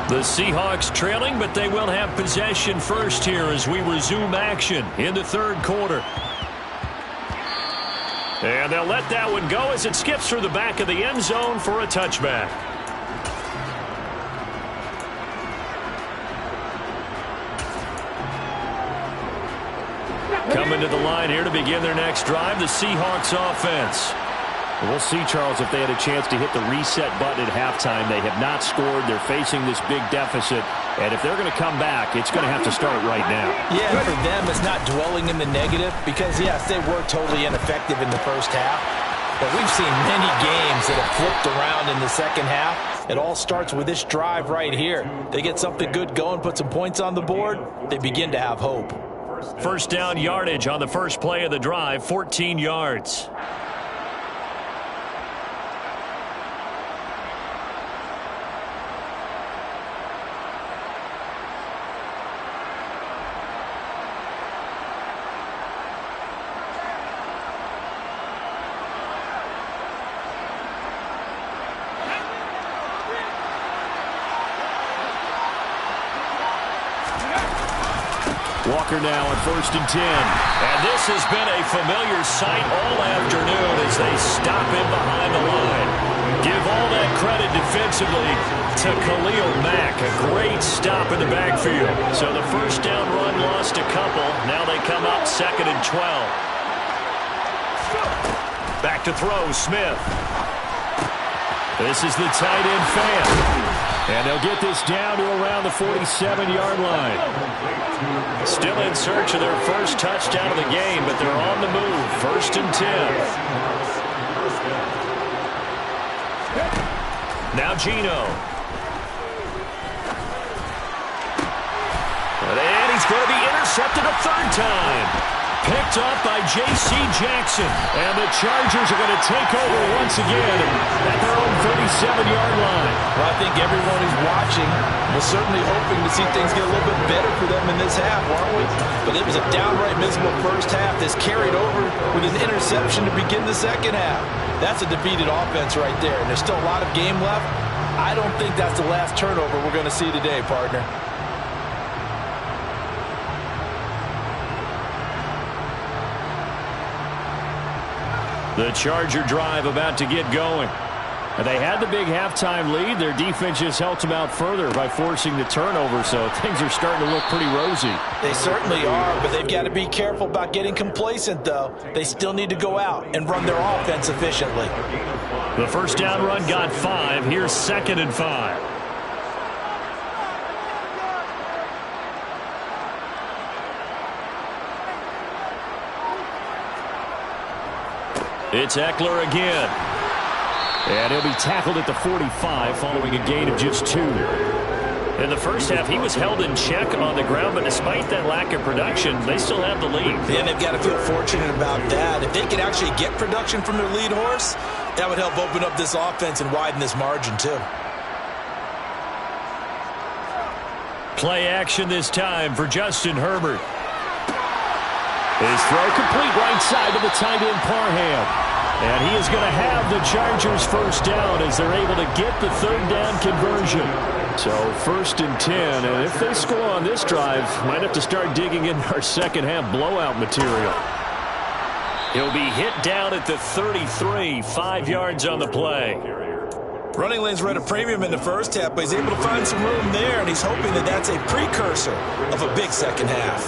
The Seahawks trailing, but they will have possession first here as we resume action in the third quarter. And they'll let that one go as it skips through the back of the end zone for a touchback. Coming to the line here to begin their next drive, the Seahawks offense. We'll see, Charles, if they had a chance to hit the reset button at halftime. They have not scored. They're facing this big deficit. And if they're going to come back, it's going to have to start right now. Yeah, for them, it's not dwelling in the negative because, yes, they were totally ineffective in the first half. But we've seen many games that have flipped around in the second half. It all starts with this drive right here. They get something good going, put some points on the board, they begin to have hope. First down yardage on the first play of the drive, 14 yards. Walker now on 1st and 10. And this has been a familiar sight all afternoon as they stop him behind the line. Give all that credit defensively to Khalil Mack. A great stop in the backfield. So the first down run lost a couple. Now they come up 2nd and 12. Back to throw, Smith. This is the tight end fan. And they'll get this down to around the 47-yard line. Still in search of their first touchdown of the game, but they're on the move. 1st and 10. Now Geno. And he's going to be intercepted a third time. Picked up by J.C. Jackson. And the Chargers are going to take over once again at their own 37-yard line. Well, I think everyone who's watching was certainly hoping to see things get a little bit better for them in this half, aren't we? But it was a downright miserable first half. This carried over with an interception to begin the second half. That's a defeated offense right there. And there's still a lot of game left. I don't think that's the last turnover we're going to see today, partner. The Charger drive about to get going. And they had the big halftime lead. Their defense just helped them out further by forcing the turnover, so things are starting to look pretty rosy. They certainly are, but they've got to be careful about getting complacent, though. They still need to go out and run their offense efficiently. The first down run got 5. Here's 2nd and 5. It's Eckler again. And he'll be tackled at the 45 following a gain of just 2. In the first half, he was held in check on the ground, but despite that lack of production, they still have the lead. And they've got to feel fortunate about that. If they could actually get production from their lead horse, that would help open up this offense and widen this margin, too. Play action this time for Justin Herbert. His throw complete right side to the tight end Parham. And he is going to have the Chargers first down as they're able to get the third down conversion. So 1st and 10, and if they score on this drive, might have to start digging in our second half blowout material. He'll be hit down at the 33, 5 yards on the play. Running lanes were at a premium in the first half, but he's able to find some room there, and he's hoping that that's a precursor of a big second half.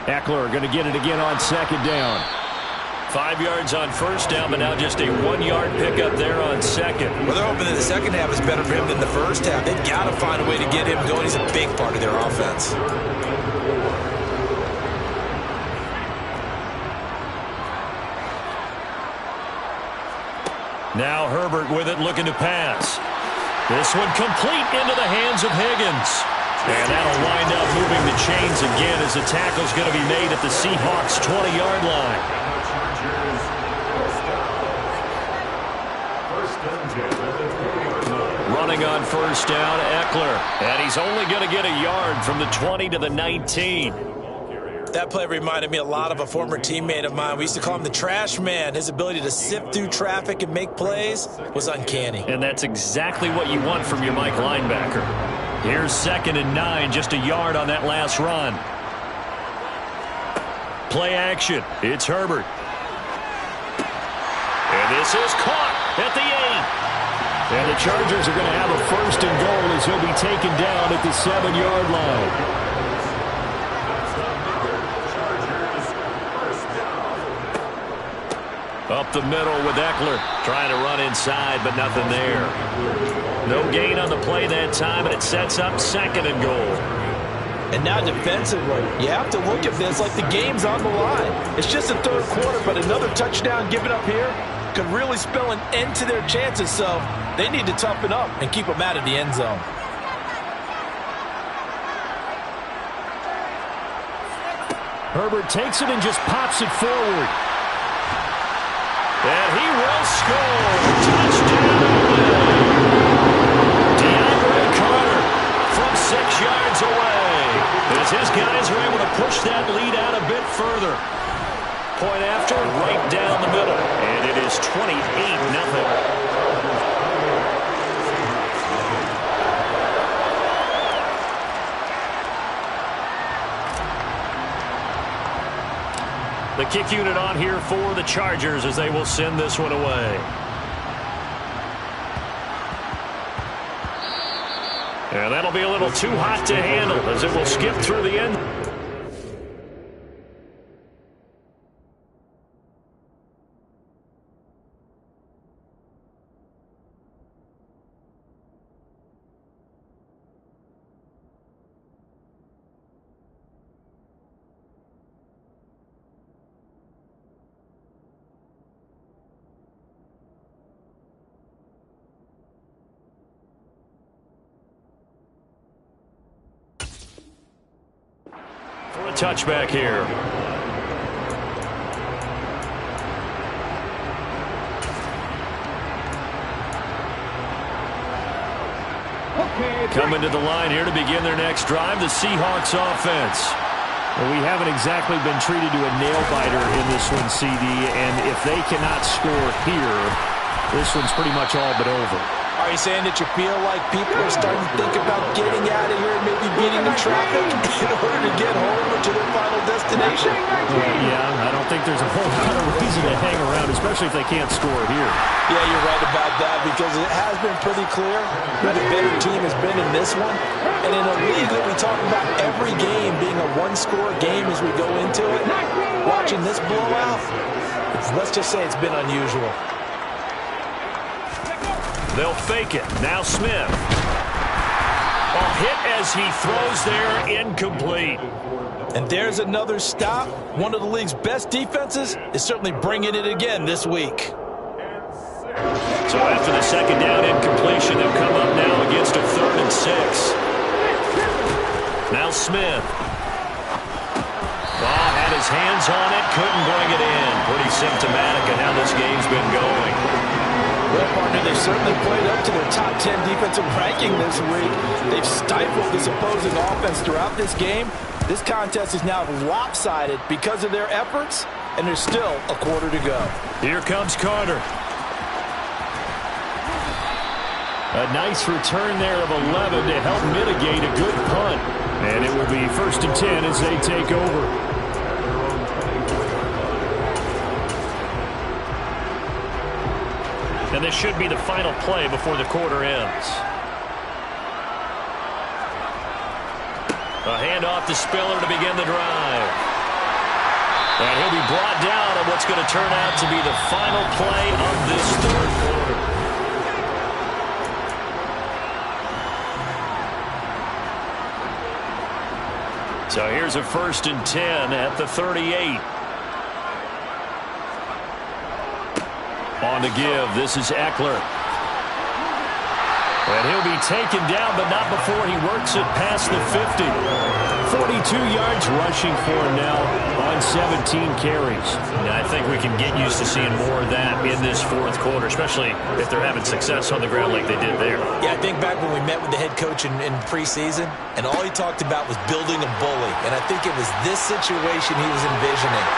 Eckler going to get it again on 2nd down. 5 yards on first down, but now just a 1-yard pickup there on 2nd. Well, they're hoping that the second half is better for him than the first half. They've got to find a way to get him going. He's a big part of their offense. Now Herbert with it, looking to pass. This one complete into the hands of Higgins. And that'll wind up moving the chains again as the tackle's going to be made at the Seahawks' 20-yard line. Running on first down, Eckler. And he's only going to get a yard from the 20 to the 19. That play reminded me a lot of a former teammate of mine. We used to call him the trash man. His ability to sift through traffic and make plays was uncanny. And that's exactly what you want from your Mike linebacker. Here's 2nd and 9, just a yard on that last run. Play action. It's Herbert. And this is caught at the 8. And the Chargers are going to have a 1st and goal as he'll be taken down at the 7-yard line. Up the middle with Eckler, trying to run inside, but nothing there. No gain on the play that time, and it sets up 2nd and goal. And now defensively, you have to look at this like the game's on the line. It's just the 3rd quarter, but another touchdown given up here could really spell an end to their chances, so they need to toughen up and keep them out of the end zone. Herbert takes it and just pops it forward. And he will score. Touchdown. DeAndre Carter from 6 yards away. As his guys are able to push that lead out a bit further. Point after, right down the middle. And it is 28-0. The kick unit on here for the Chargers as they will send this one away. And that'll be a little too hot to handle as it will skip through the end. Touchback here. Coming to the line here to begin their next drive, the Seahawks offense. Well, we haven't exactly been treated to a nail-biter in this one, CD, and if they cannot score here, this one's pretty much all but over. Are you saying that you feel like people are starting to think about getting out of here and maybe beating the traffic in order to get home or to their final destination? Yeah, I don't think there's a whole lot of reason to hang around, especially if they can't score here. Yeah, you're right about that because it has been pretty clear who the better team has been in this one. And in a league that we talk about every game being a one-score game as we go into it, watching this blowout, let's just say it's been unusual. They'll fake it. Now Smith. A hit as he throws there, incomplete. And there's another stop. One of the league's best defenses is certainly bringing it again this week. So after the 2nd down incompletion, they'll come up now against a 3rd and 6. Now Smith. Had his hands on it, couldn't bring it in. Pretty symptomatic of how this game's been going. Well, partner, they've certainly played up to their top 10 defensive ranking this week. They've stifled this opposing offense throughout this game. This contest is now lopsided because of their efforts, and there's still a quarter to go. Here comes Carter. A nice return there of 11 to help mitigate a good punt. And it will be 1st and 10 as they take over. And this should be the final play before the quarter ends. A handoff to Spiller to begin the drive. And he'll be brought down on what's going to turn out to be the final play of this 3rd quarter. So here's a 1st and 10 at the 38. On to give. This is Eckler. And he'll be taken down, but not before he works it past the 50. 42 yards rushing for him now on 17 carries. Yeah, I think we can get used to seeing more of that in this fourth quarter, especially if they're having success on the ground like they did there. Yeah, I think back when we met with the head coach in preseason, and all he talked about was building a bully. And I think it was this situation he was envisioning.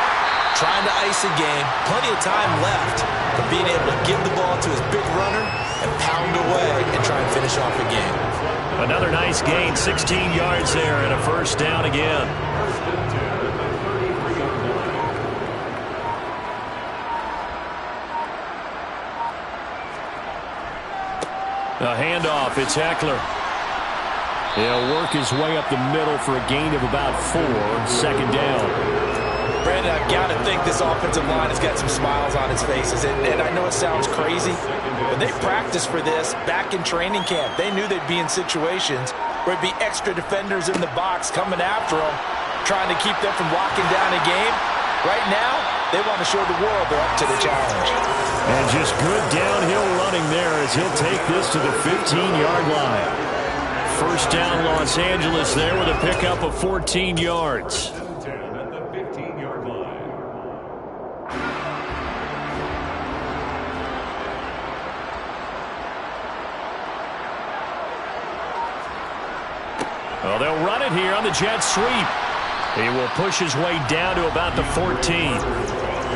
Trying to ice a game, plenty of time left, but being able to give the ball to his big runner and pound away and try and finish off a game. Another nice gain, 16 yards there, and a first down again. A handoff, it's Ekeler. He'll work his way up the middle for a gain of about 4, second down. Brandon, I've got to think this offensive line has got some smiles on its faces. And I know it sounds crazy, but they practiced for this back in training camp. They knew they'd be in situations where it'd be extra defenders in the box coming after them, trying to keep them from locking down a game. Right now, they want to show the world they're up to the challenge. And just good downhill running there as he'll take this to the 15-yard line. First down, Los Angeles there with a pickup of 14 yards. Well, they'll run it here on the jet sweep. He will push his way down to about the 14.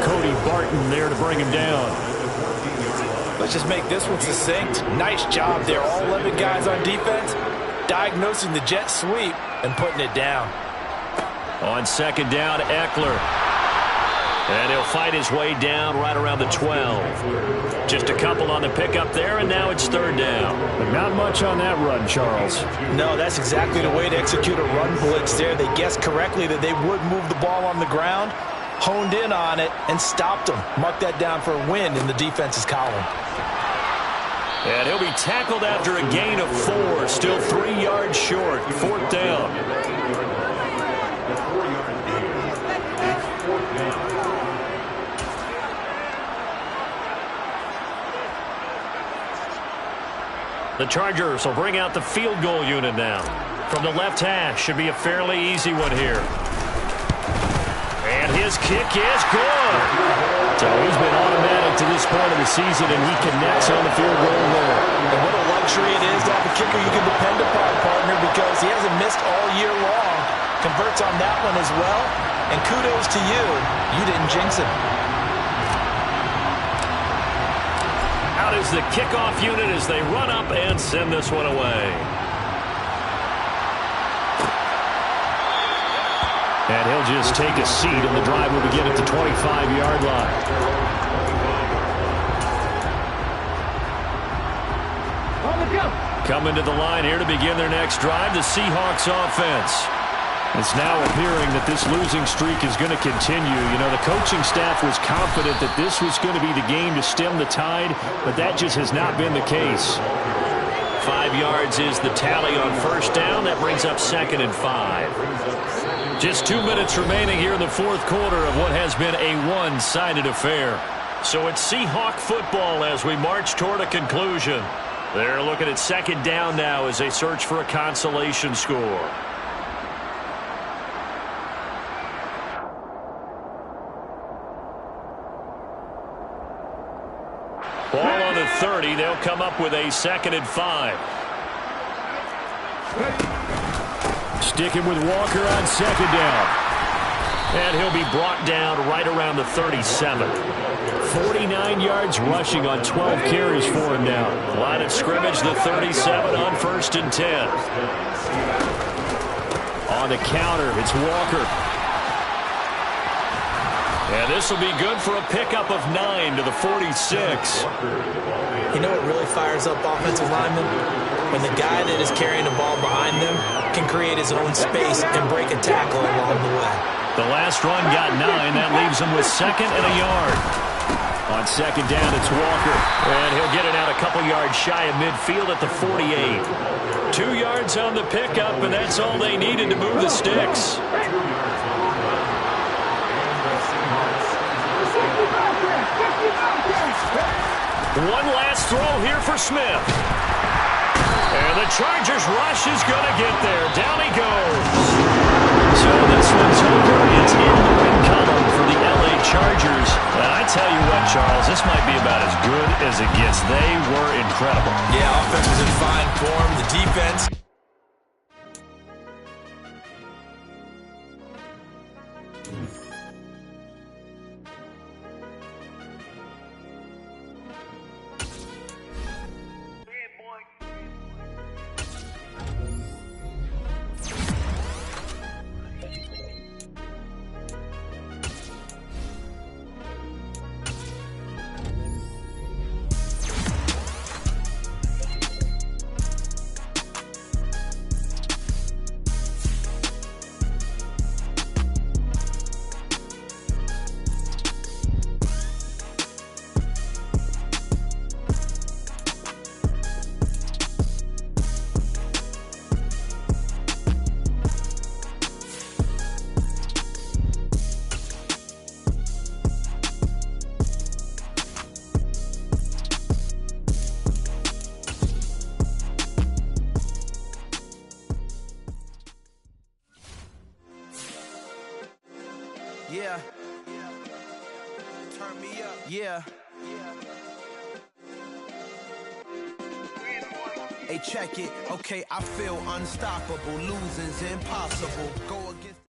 Cody Barton there to bring him down. Let's just make this one succinct. Nice job there. All 11 guys on defense diagnosing the jet sweep and putting it down. On second down, Ekeler. And he'll fight his way down right around the 12. Just a couple on the pickup there, and now it's third down. But not much on that run, Charles. No, that's exactly the way to execute a run blitz there. They guessed correctly that they would move the ball on the ground, honed in on it, and stopped them. Mark that down for a win in the defense's column. And he'll be tackled after a gain of 4. Still 3 yards short. Fourth down. The Chargers will bring out the field goal unit now. From the left hash, should be a fairly easy one here. And his kick is good. So he's been automatic to this point of the season, and he connects on the field goal there. And what a luxury it is to have a kicker you can depend upon, partner, because he hasn't missed all year long. Converts on that one as well. And kudos to you. You didn't jinx him. Out is the kickoff unit as they run up and send this one away. And he'll just take a seat, and the drive will begin at the 25-yard line. Coming to the line here to begin their next drive, the Seahawks offense. It's now appearing that this losing streak is going to continue. You know, the coaching staff was confident that this was going to be the game to stem the tide, but that just has not been the case. 5 yards is the tally on first down. That brings up second and 5. Just 2 minutes remaining here in the fourth quarter of what has been a one-sided affair. So it's Seahawk football as we march toward a conclusion. They're looking at second down now as they search for a consolation score. Ball on the 30. They'll come up with a second and 5. Sticking with Walker on second down. And he'll be brought down right around the 37. 49 yards rushing on 12 carries for him now. Line of scrimmage, the 37 on first and 10. On the counter, it's Walker. And this will be good for a pickup of 9 to the 46. You know what really fires up offensive linemen? When the guy that is carrying the ball behind them can create his own space and break a tackle along the way. The last run got 9. That leaves him with second and a yard. On second down, it's Walker. And he'll get it out a couple yards shy of midfield at the 48. 2 yards on the pickup, and that's all they needed to move the sticks. One last throw here for Smith. And the Chargers rush is going to get there. Down he goes. So this one's over. It's in the win column for the L.A. Chargers. And I tell you what, Charles, this might be about as good as it gets. They were incredible. Yeah, offense was in fine form. The defense. Yeah. Turn me up. Yeah. Hey, check it. Okay, I feel unstoppable. Losing's impossible. Go against